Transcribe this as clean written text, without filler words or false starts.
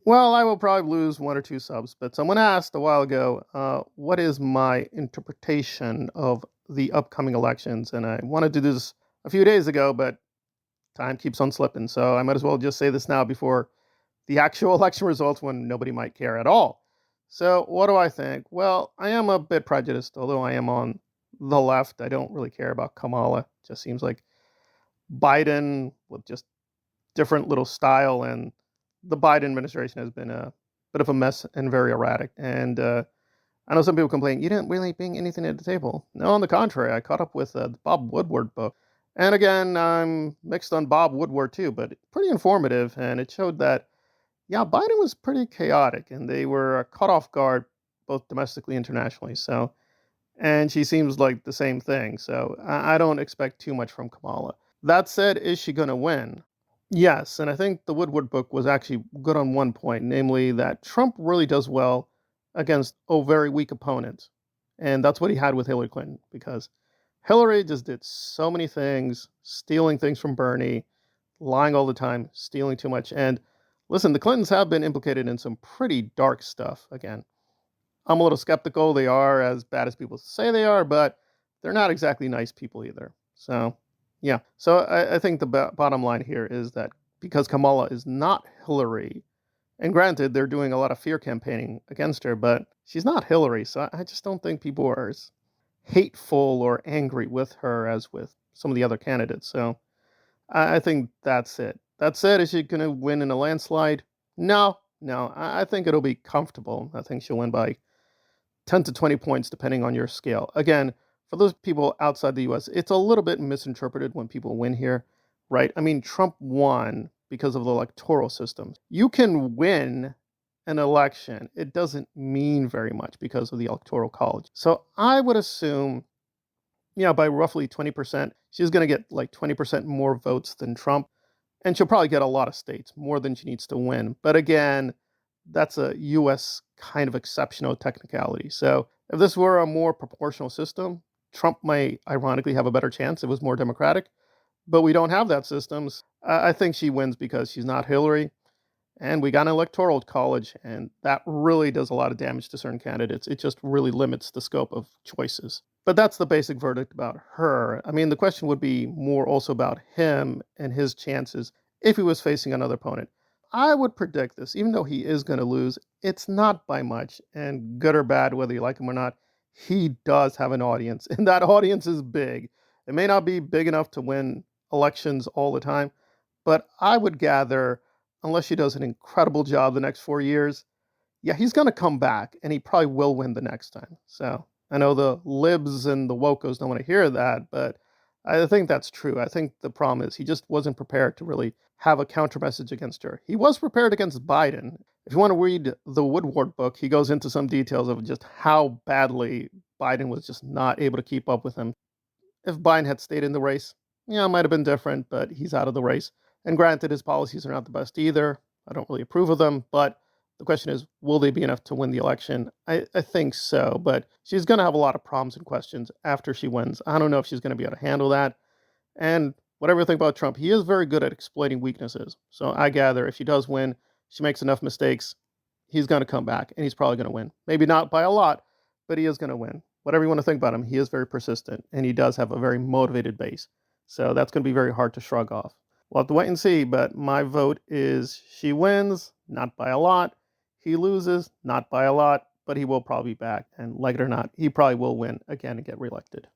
Well, I will probably lose one or two subs, but someone asked a while ago, what is my interpretation of the upcoming elections? And I wanted to do this a few days ago, but time keeps on slipping. So I might as well just say this now before the actual election results when nobody might care at all. So, what do I think? Well, I am a bit prejudiced, although I am on the left. I don't really care about Kamala. Just seems like Biden with just different little style, and the Biden administration has been a bit of a mess and very erratic. And I know some people complain you didn't really bring anything to the table. No, on the contrary, I caught up with the Bob Woodward book, and again, I'm mixed on Bob Woodward too, but pretty informative, and it showed that yeah, Biden was pretty chaotic, and they were caught off guard both domestically and internationally. So, and she seems like the same thing. So I don't expect too much from Kamala. That said, is she going to win? Yes, and I think the Woodward book was actually good on one point, namely that Trump really does well against a very weak opponent. And that's what he had with Hillary Clinton, because Hillary just did so many things, stealing things from Bernie, lying all the time, stealing too much. And listen, the Clintons have been implicated in some pretty dark stuff. Again, I'm a little skeptical they are as bad as people say they are, but they're not exactly nice people either. So, yeah. So I think the bottom line here is that because Kamala is not Hillary, and granted, they're doing a lot of fear campaigning against her, but she's not Hillary. So I just don't think people are as hateful or angry with her as with some of the other candidates. So I think that's it. That said, is she going to win in a landslide? No, no. I think it'll be comfortable. I think she'll win by 10 to 20 points, depending on your scale. Again, for those people outside the US, it's a little bit misinterpreted when people win here, right? I mean, Trump won because of the electoral system. You can win an election, it doesn't mean very much because of the electoral college. So I would assume, yeah, by roughly 20%, she's going to get like 20% more votes than Trump. And she'll probably get a lot of states, more than she needs to win. But again, that's a US kind of exceptional technicality. So if this were a more proportional system, Trump might ironically have a better chance. It was more democratic. But we don't have that system. I think she wins because she's not Hillary. And we got an electoral college, and that really does a lot of damage to certain candidates. It just really limits the scope of choices. But that's the basic verdict about her. I mean, the question would be more also about him and his chances if he was facing another opponent. I would predict this, even though he is going to lose, it's not by much. And good or bad, whether you like him or not, he does have an audience, and that audience is big. It may not be big enough to win elections all the time, but I would gather unless she does an incredible job the next 4 years, yeah, he's going to come back and he probably will win the next time. So I know the libs and the wokos don't want to hear that, but I think that's true. I think the problem is he just wasn't prepared to really have a counter message against her. He was prepared against Biden. If you want to read the Woodward book, he goes into some details of just how badly Biden was just not able to keep up with him. If Biden had stayed in the race, yeah, it might have been different, but he's out of the race. And granted, his policies are not the best either. I don't really approve of them, but the question is, will they be enough to win the election? I think so, but she's going to have a lot of problems and questions after she wins. I don't know if she's going to be able to handle that. And whatever you think about Trump, he is very good at exploiting weaknesses. So I gather if she does win, she makes enough mistakes, he's going to come back and he's probably going to win. Maybe not by a lot, but he is going to win. Whatever you want to think about him, he is very persistent and he does have a very motivated base. So that's going to be very hard to shrug off. We'll have to wait and see, but my vote is she wins, not by a lot. He loses, not by a lot, but he will probably be back. And like it or not, he probably will win again and get reelected.